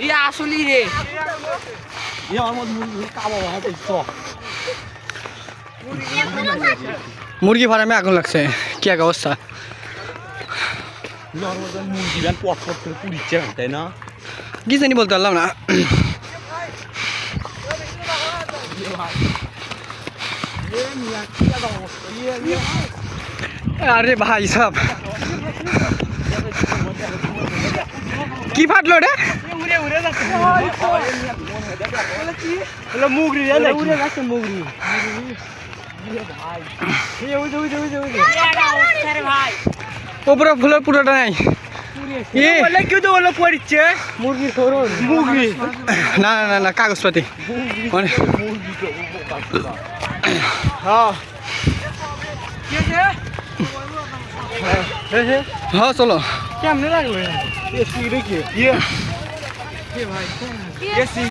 ইয়া আসলি রে মুরগি ফার্মে আগুন লাগছে কি এক অবস্থা মুরগি ব্যান পট পট করে পুড়িচ্ছে তাই না কি জানি বলতে পারলাম না আরে ভাই সব কি ফাটলো রে মুগরি ওপরে ফুলের পুরোটা নাই কেউ তো বললো পড়িচ্ছে মুরগি সরুন মুগরি না না না না কাগজপাতি হ্যাঁ চলো কেমনে লাগবে